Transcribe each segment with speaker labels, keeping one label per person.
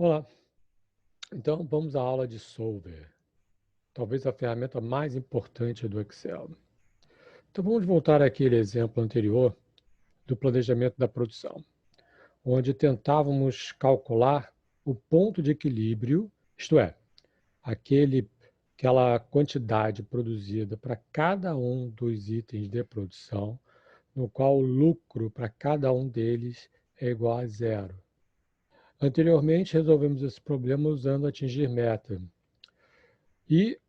Speaker 1: Olá, então vamos à aula de Solver, talvez a ferramenta mais importante do Excel. Então vamos voltar àquele exemplo anterior do planejamento da produção, onde tentávamos calcular o ponto de equilíbrio, isto é, aquela quantidade produzida para cada um dos itens de produção, no qual o lucro para cada um deles é igual a zero. Anteriormente resolvemos esse problema usando atingir meta. E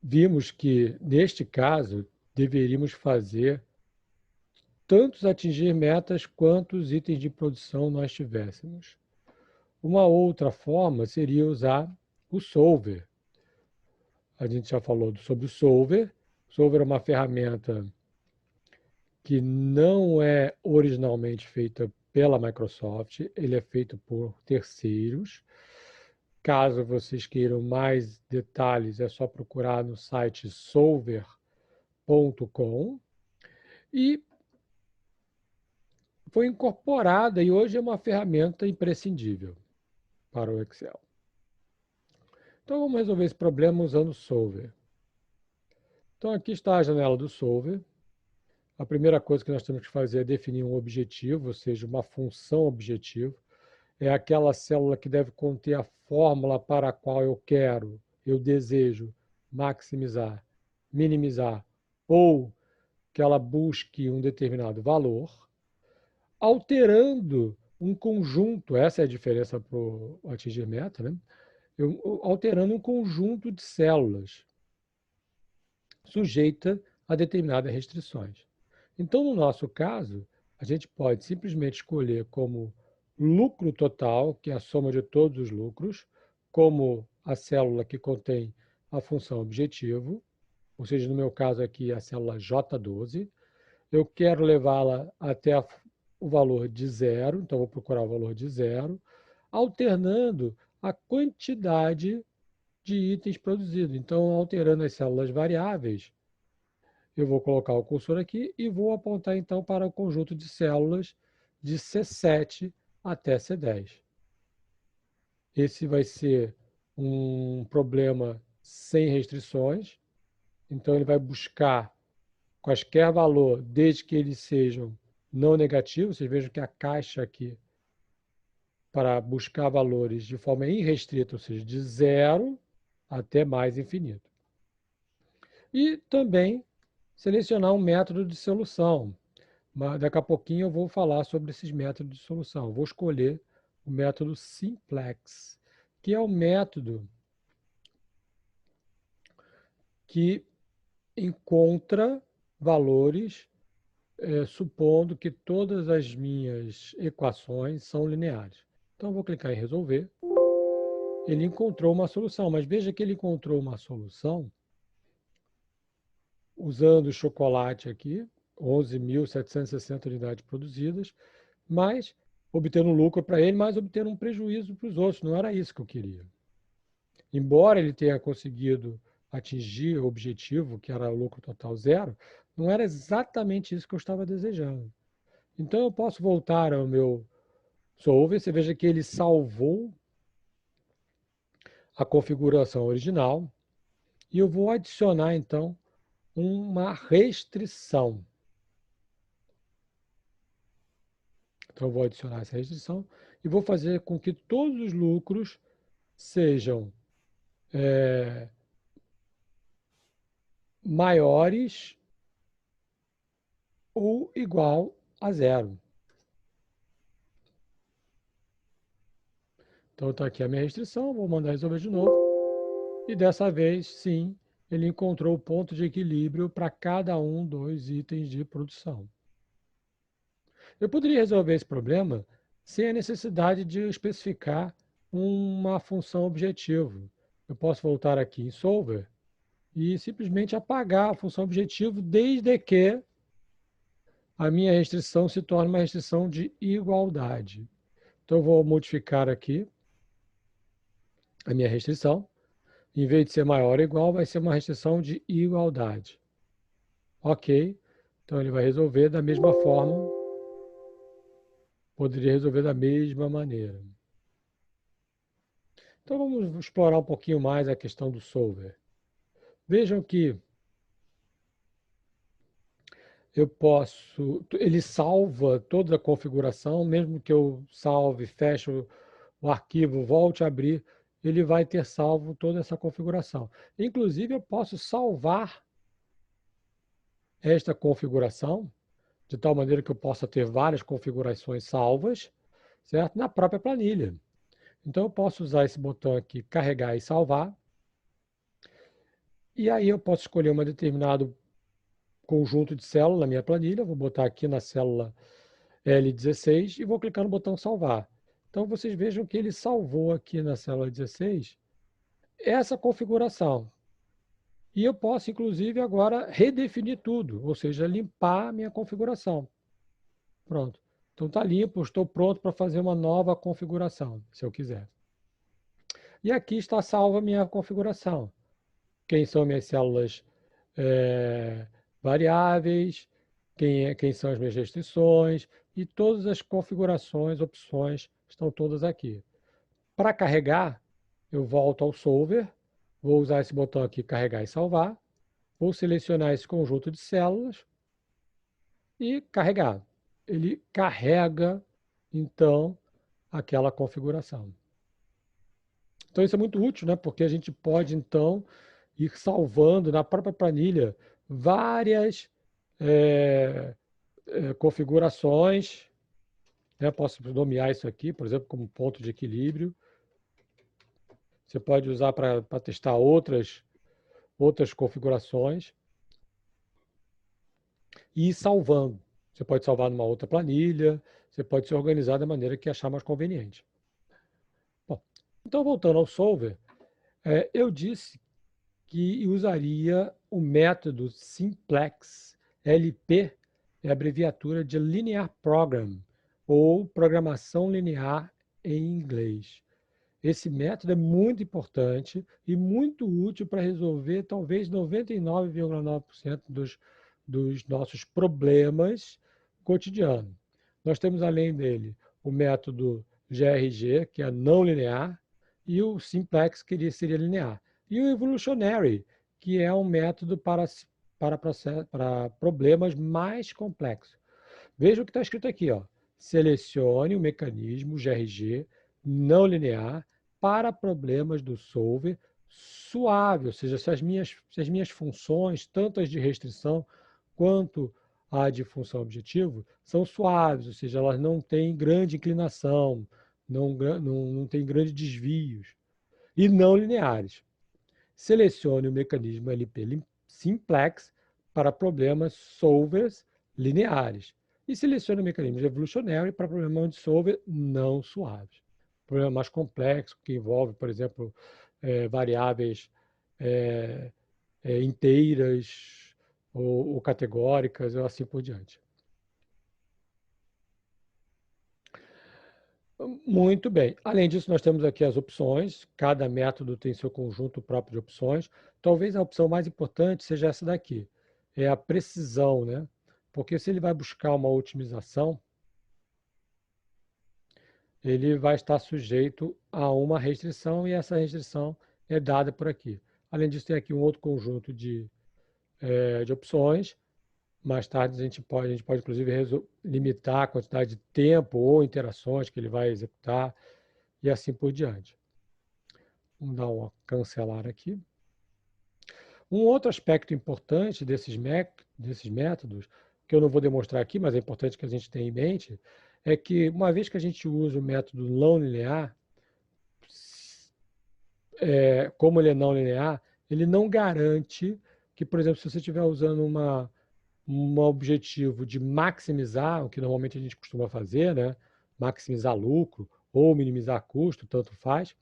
Speaker 1: vimos que, neste caso, deveríamos fazer tantos atingir metas quantos itens de produção nós tivéssemos. Uma outra forma seria usar o Solver. A gente já falou sobre o Solver. O Solver é uma ferramenta que não é originalmente feita pela Microsoft, ele é feito por terceiros. Caso vocês queiram mais detalhes, é só procurar no site solver.com. E foi incorporada e hoje é uma ferramenta imprescindível para o Excel. Então vamos resolver esse problema usando o Solver. Então aqui está a janela do Solver. A primeira coisa que nós temos que fazer é definir um objetivo, ou seja, uma função objetivo. É aquela célula que deve conter a fórmula para a qual eu desejo maximizar, minimizar ou que ela busque um determinado valor, alterando um conjunto, essa é a diferença para o atingir meta, né? Alterando um conjunto de células sujeita a determinadas restrições. Então, no nosso caso, a gente pode simplesmente escolher como lucro total, que é a soma de todos os lucros, como a célula que contém a função objetivo, ou seja, no meu caso aqui, a célula J12. Eu quero levá-la até o valor de zero, então vou procurar o valor de zero, alternando a quantidade de itens produzidos. Então, alterando as células variáveis, eu vou colocar o cursor aqui e vou apontar então para o conjunto de células de C7 até C10. Esse vai ser um problema sem restrições, então ele vai buscar quaisquer valor, desde que eles sejam não negativos. Vocês vejam que a caixa aqui, para buscar valores de forma irrestrita, ou seja, de zero até mais infinito. E também selecionar um método de solução. Mas daqui a pouquinho eu vou falar sobre esses métodos de solução. Eu vou escolher o método Simplex, que é o método que encontra valores supondo que todas as minhas equações são lineares. Então, eu vou clicar em resolver. Ele encontrou uma solução, mas veja que ele encontrou uma solução usando o chocolate aqui, 11.760 unidades produzidas, mas obtendo lucro para ele, mas obtendo um prejuízo para os outros. Não era isso que eu queria. Embora ele tenha conseguido atingir o objetivo, que era o lucro total zero, não era exatamente isso que eu estava desejando. Então eu posso voltar ao meu Solver. Você veja que ele salvou a configuração original e eu vou adicionar então uma restrição. Então eu vou adicionar essa restrição e vou fazer com que todos os lucros sejam maiores ou igual a zero. Então está aqui a minha restrição, vou mandar resolver de novo. E dessa vez, sim, ele encontrou o ponto de equilíbrio para cada um dos itens de produção. Eu poderia resolver esse problema sem a necessidade de especificar uma função objetivo. Eu posso voltar aqui em Solver e simplesmente apagar a função objetivo desde que a minha restrição se torne uma restrição de igualdade. Então, eu vou modificar aqui a minha restrição. Em vez de ser maior ou igual, vai ser uma restrição de igualdade. Ok. Então, ele vai resolver da mesma forma. Poderia resolver da mesma maneira. Então vamos explorar um pouquinho mais a questão do solver. Vejam que ele salva toda a configuração, mesmo que eu salve, feche o arquivo, volte a abrir, ele vai ter salvo toda essa configuração. Inclusive, eu posso salvar esta configuração, de tal maneira que eu possa ter várias configurações salvas, certo? Na própria planilha. Então, eu posso usar esse botão aqui, carregar e salvar, e aí eu posso escolher um determinado conjunto de células na minha planilha, vou botar aqui na célula L16 e vou clicar no botão salvar. Então, vocês vejam que ele salvou aqui na célula 16 essa configuração. E eu posso, inclusive, agora redefinir tudo, ou seja, limpar a minha configuração. Pronto. Então, está limpo, estou pronto para fazer uma nova configuração, se eu quiser. E aqui está salva a minha configuração. Quem são minhas células variáveis, quem são as minhas restrições, e todas as configurações, opções, estão todas aqui. Para carregar, eu volto ao solver, vou usar esse botão aqui, carregar e salvar, vou selecionar esse conjunto de células e carregar. Ele carrega, então, aquela configuração. Então, isso é muito útil, né? Porque a gente pode, então, ir salvando na própria planilha várias configurações. Né? Posso nomear isso aqui, por exemplo, como ponto de equilíbrio. Você pode usar para testar outras configurações e ir salvando. Você pode salvar numa outra planilha, você pode se organizar da maneira que achar mais conveniente. Bom, então, voltando ao solver, eu disse que usaria o método simplex. LP é a abreviatura de Linear Program, ou programação linear em inglês. Esse método é muito importante e muito útil para resolver talvez 99,9% dos nossos problemas cotidianos. Nós temos, além dele, o método GRG, que é não linear, e o simplex, que seria linear. E o evolutionary, que é um método para problemas mais complexos. Veja o que está escrito aqui, ó. Selecione o mecanismo GRG não linear para problemas do solver suave, ou seja, se as minhas funções, tanto as de restrição quanto a de função objetivo, são suaves, ou seja, elas não têm grande inclinação, não têm grandes desvios, e não lineares. Selecione o mecanismo LP simplex para problemas solvers lineares e selecione o mecanismo evolutionary para problemas de solver não suaves. Problema mais complexo, que envolve, por exemplo, variáveis inteiras ou categóricas, ou assim por diante. Muito bem. Além disso, nós temos aqui as opções. Cada método tem seu conjunto próprio de opções. Talvez a opção mais importante seja essa daqui. É a precisão, né? Porque se ele vai buscar uma otimização, ele vai estar sujeito a uma restrição e essa restrição é dada por aqui. Além disso, tem aqui um outro conjunto de opções. Mais tarde, a gente pode inclusive, limitar a quantidade de tempo ou interações que ele vai executar e assim por diante. Vamos dar um cancelar aqui. Um outro aspecto importante desses métodos, que eu não vou demonstrar aqui, mas é importante que a gente tenha em mente, é que uma vez que a gente usa o método não linear, como ele é não linear, ele não garante que, por exemplo, se você estiver usando um objetivo de maximizar, o que normalmente a gente costuma fazer, né? Maximizar lucro ou minimizar custo, tanto faz,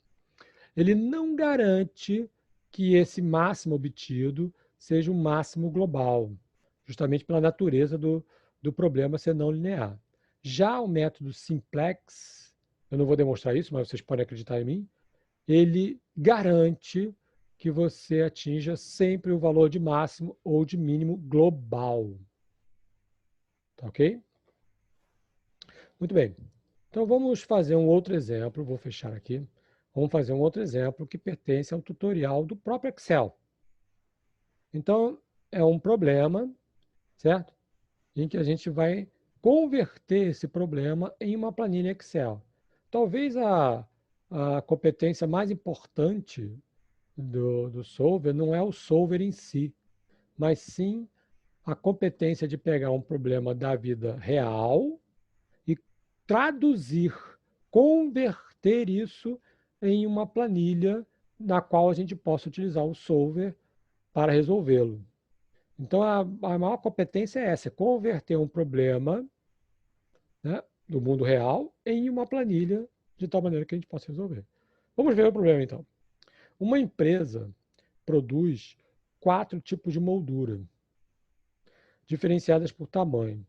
Speaker 1: ele não garante que esse máximo obtido seja um máximo global, justamente pela natureza do problema ser não linear. Já o método simplex, eu não vou demonstrar isso, mas vocês podem acreditar em mim, ele garante que você atinja sempre o valor de máximo ou de mínimo global. Tá ok? Muito bem. Então vamos fazer um outro exemplo, vou fechar aqui. Vamos fazer um outro exemplo que pertence ao tutorial do próprio Excel. Então, é um problema, certo? Em que a gente vai converter esse problema em uma planilha Excel. Talvez a competência mais importante do solver não é o solver em si, mas sim a competência de pegar um problema da vida real e traduzir, converter isso em uma planilha na qual a gente possa utilizar o solver para resolvê-lo. Então, a maior competência é essa, converter um problema, né, do mundo real em uma planilha de tal maneira que a gente possa resolver. Vamos ver o problema, então. Uma empresa produz 4 tipos de moldura, diferenciadas por tamanho,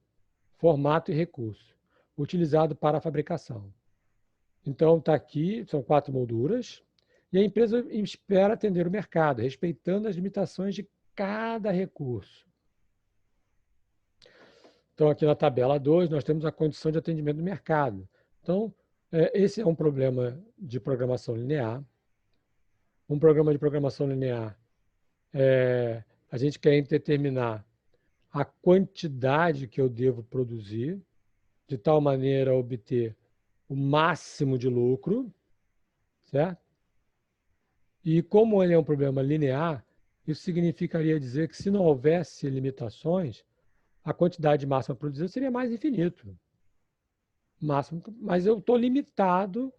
Speaker 1: formato e recurso, utilizado para a fabricação. Então, está aqui, são 4 molduras, e a empresa espera atender o mercado, respeitando as limitações de cada recurso. Então, aqui na tabela 2, nós temos a condição de atendimento do mercado. Então, esse é um problema de programação linear. Um programa de programação linear, a gente quer determinar a quantidade que eu devo produzir, de tal maneira a obter o máximo de lucro, certo? E como ele é um problema linear, isso significaria dizer que se não houvesse limitações, a quantidade máxima produzida seria mais infinito. Máximo, mas eu estou limitado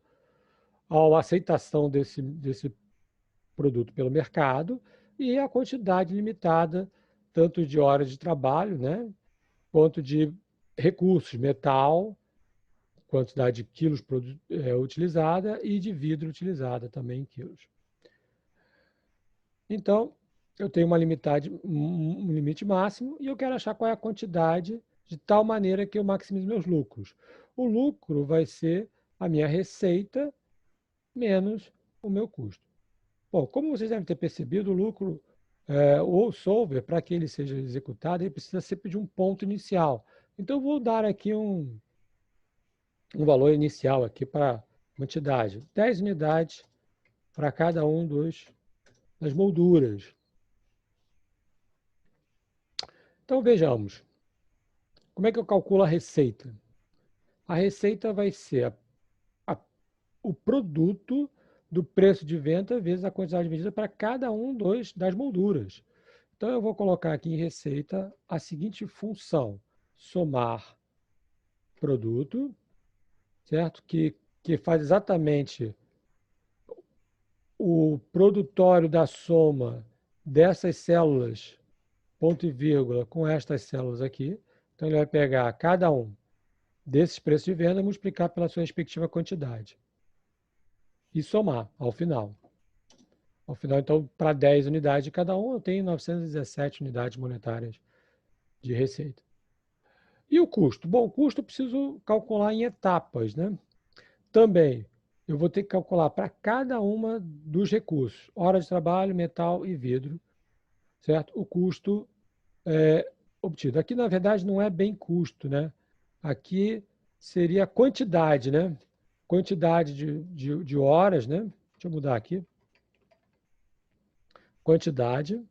Speaker 1: à aceitação desse produto pelo mercado e a quantidade limitada tanto de horas de trabalho, né, quanto de recursos, metal, quantidade de quilos utilizada e de vidro utilizada também em quilos. Então, eu tenho um limite máximo e eu quero achar qual é a quantidade de tal maneira que eu maximize meus lucros. O lucro vai ser a minha receita menos o meu custo. Bom, como vocês devem ter percebido, o lucro, ou solver, para que ele seja executado, ele precisa sempre de um ponto inicial. Então, eu vou dar aqui um valor inicial aqui para quantidade. 10 unidades para cada um das molduras. Então, vejamos. Como é que eu calculo a receita? A receita vai ser o produto do preço de venda vezes a quantidade vendida para cada um das molduras. Então, eu vou colocar aqui em receita a seguinte função: somar produto, certo? Que faz exatamente o produtório da soma dessas células, ponto e vírgula, com estas células aqui. Então, ele vai pegar cada um desses preços de venda e multiplicar pela sua respectiva quantidade. E somar ao final. Ao final, então, para 10 unidades de cada um, eu tenho 917 unidades monetárias de receita. E o custo? Bom, o custo eu preciso calcular em etapas, né? Também, eu vou ter que calcular para cada uma dos recursos, hora de trabalho, metal e vidro, certo? O custo obtido. Aqui, na verdade, não é bem custo, né? Aqui seria a quantidade, né? Quantidade de horas, né? Deixa eu mudar aqui. Quantidade.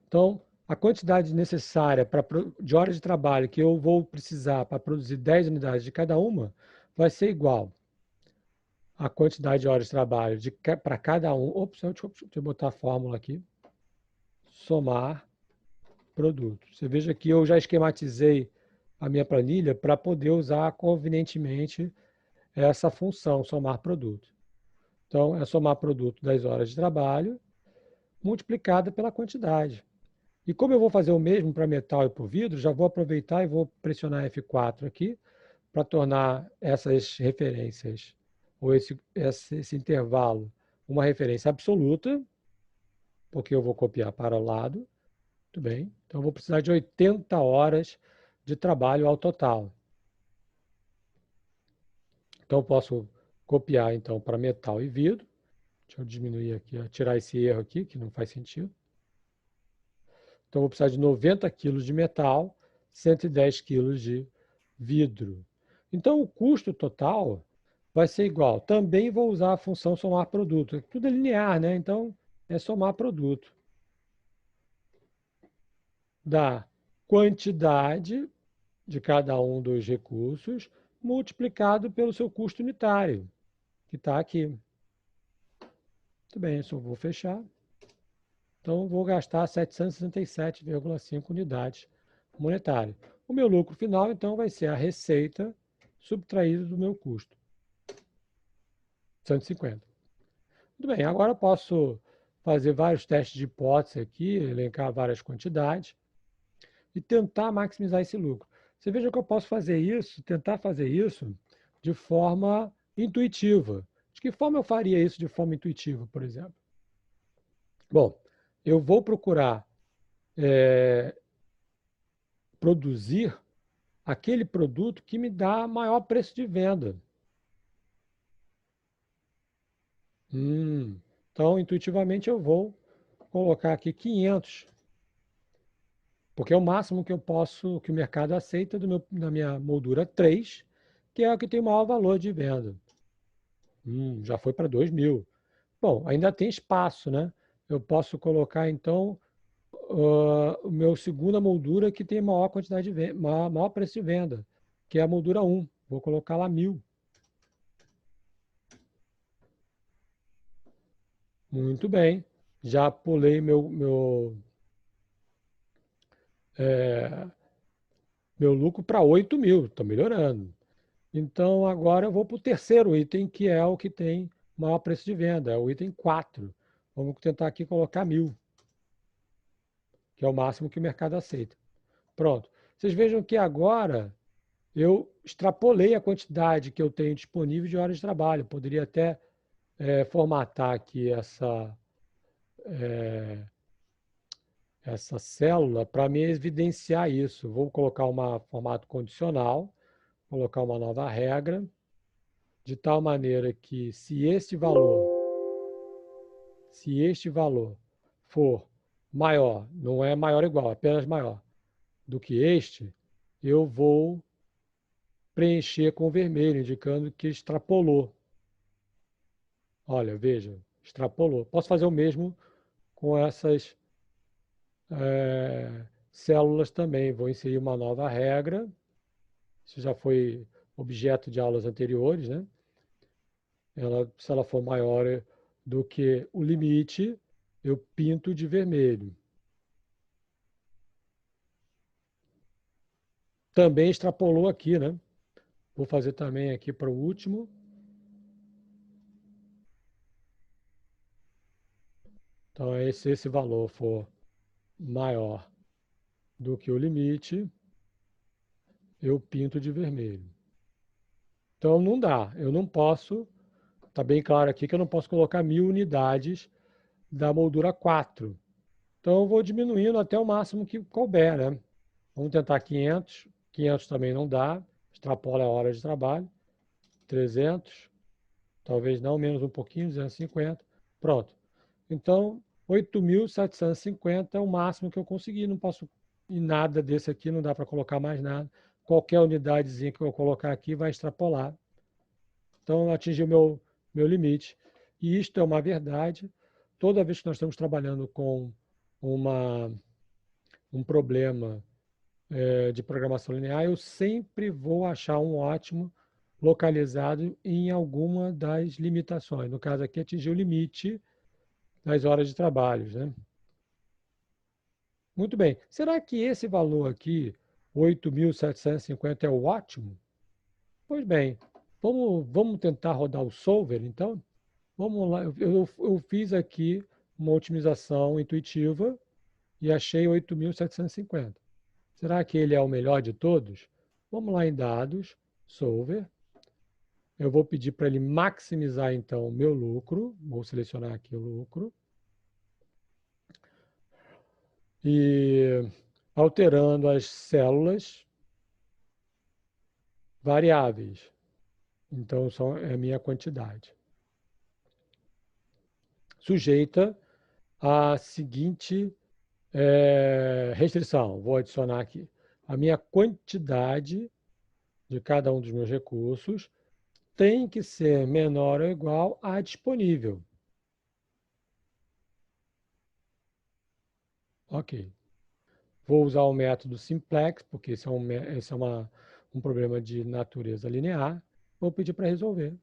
Speaker 1: Então, a quantidade necessária de horas de trabalho que eu vou precisar para produzir 10 unidades de cada uma vai ser igual à quantidade de horas de trabalho para cada um. Ops, deixa eu botar a fórmula aqui. Somar produto. Você veja que eu já esquematizei a minha planilha para poder usar convenientemente essa função, somar produto. Então, é somar produto das horas de trabalho multiplicada pela quantidade. E como eu vou fazer o mesmo para metal e para o vidro, já vou aproveitar e vou pressionar F4 aqui para tornar essas referências, ou esse intervalo, uma referência absoluta, porque eu vou copiar para o lado. Muito bem. Então, eu vou precisar de 80 horas de trabalho ao total. Então, eu posso copiar então para metal e vidro. Deixa eu diminuir aqui, tirar esse erro aqui, que não faz sentido. Então, eu vou precisar de 90 quilos de metal, 110 quilos de vidro. Então, o custo total vai ser igual. Também vou usar a função somar produto. Tudo é linear, né? Então, é somar produto. Da quantidade de cada um dos recursos multiplicado pelo seu custo unitário, que está aqui. Muito bem, isso eu vou fechar. Então, vou gastar 767,5 unidades monetárias. O meu lucro final, então, vai ser a receita subtraída do meu custo, 150. Muito bem, agora eu posso fazer vários testes de hipótese aqui, elencar várias quantidades e tentar maximizar esse lucro. Você veja que eu posso fazer isso, tentar fazer isso de forma intuitiva. De que forma eu faria isso de forma intuitiva, por exemplo? Bom, eu vou procurar produzir aquele produto que me dá maior preço de venda. Então, intuitivamente, eu vou colocar aqui 500, porque é o máximo que eu posso, que o mercado aceita da minha moldura 3, que é o que tem o maior valor de venda. Já foi para 2.000. Bom, ainda tem espaço, né? Eu posso colocar, então, o meu segunda moldura que tem maior quantidade de venda, maior preço de venda, que é a moldura 1. Vou colocar lá 1.000. Muito bem. Já pulei meu lucro para 8.000. Estou melhorando. Então, agora eu vou para o terceiro item, que é o que tem maior preço de venda, é o item 4. Vamos tentar aqui colocar 1.000, que é o máximo que o mercado aceita. Pronto. Vocês vejam que agora eu extrapolei a quantidade que eu tenho disponível de horas de trabalho. Poderia até formatar aqui essa célula para me evidenciar isso. Vou colocar um formato condicional, colocar uma nova regra, de tal maneira que se este valor for maior, não é maior ou igual, apenas maior do que este, eu vou preencher com vermelho, indicando que extrapolou. Olha, veja, extrapolou. Posso fazer o mesmo com essas células também. Vou inserir uma nova regra. Isso já foi objeto de aulas anteriores, né? Se ela for maior do que o limite, eu pinto de vermelho. Também extrapolou aqui, né? Vou fazer também aqui para o último. Então, se esse valor for maior do que o limite, eu pinto de vermelho. Então, não dá. Eu não posso, está bem claro aqui que eu não posso colocar 1.000 unidades da moldura 4. Então, eu vou diminuindo até o máximo que couber, né? Vamos tentar 500. 500 também não dá. Extrapola a hora de trabalho. 300. Talvez não, menos um pouquinho, 250. Pronto. Então, 8.750 é o máximo que eu consegui. Não posso ir nada desse aqui, não dá para colocar mais nada. Qualquer unidadezinha que eu colocar aqui vai extrapolar. Então, eu atingi o meu limite. E isto é uma verdade. Toda vez que nós estamos trabalhando com um problema de programação linear, eu sempre vou achar um ótimo localizado em alguma das limitações. No caso aqui, atingir o limite das horas de trabalho, né? Muito bem. Será que esse valor aqui, 8.750, é o ótimo? Pois bem, vamos tentar rodar o solver, então? Vamos lá. Eu fiz aqui uma otimização intuitiva e achei 8.750. Será que ele é o melhor de todos? Vamos lá em dados, solver. Eu vou pedir para ele maximizar, então, o meu lucro. Vou selecionar aqui o lucro. E alterando as células variáveis. Então, é a minha quantidade. Sujeita à seguinte restrição. Vou adicionar aqui a minha quantidade de cada um dos meus recursos tem que ser menor ou igual a disponível. Ok. Vou usar o método simplex, porque esse é um problema de natureza linear. Vou pedir para resolver.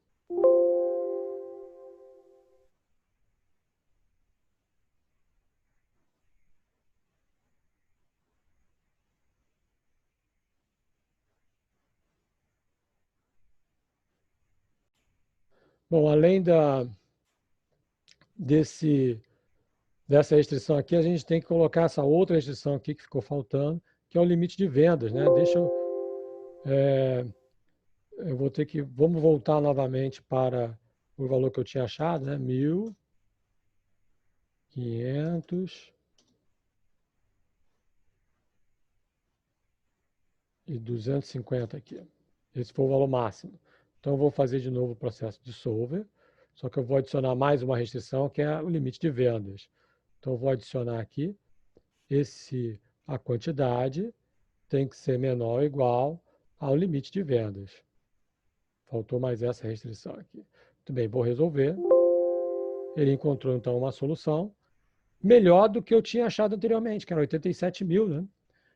Speaker 1: Bom, além dessa restrição aqui, a gente tem que colocar essa outra restrição aqui que ficou faltando, que é o limite de vendas, né? Eu vou ter que, vamos voltar novamente para o valor que eu tinha achado, né? 1.500 e 250 aqui. Esse foi o valor máximo. Então, eu vou fazer de novo o processo de solver, só que eu vou adicionar mais uma restrição, que é o limite de vendas. Então, eu vou adicionar aqui a quantidade tem que ser menor ou igual ao limite de vendas. Faltou mais essa restrição aqui. Muito bem, vou resolver. Ele encontrou, então, uma solução melhor do que eu tinha achado anteriormente, que era 87 mil, né?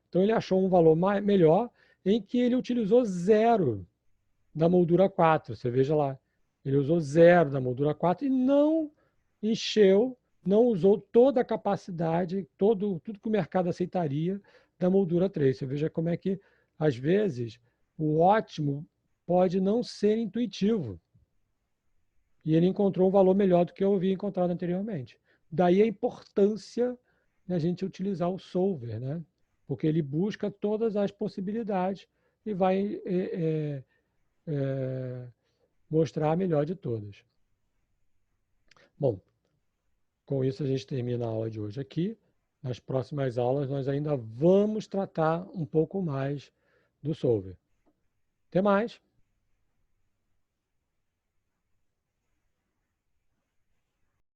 Speaker 1: Então, ele achou um valor melhor em que ele utilizou zero da moldura 4. Você veja lá, ele usou zero da moldura 4 e não encheu, não usou toda a capacidade, tudo que o mercado aceitaria da moldura 3. Você veja como é que, às vezes, o ótimo pode não ser intuitivo. E ele encontrou um valor melhor do que eu havia encontrado anteriormente. Daí a importância da gente utilizar o solver, né? Porque ele busca todas as possibilidades e vai mostrar a melhor de todas. Bom, com isso a gente termina a aula de hoje aqui. Nas próximas aulas nós ainda vamos tratar um pouco mais do solver. Até mais!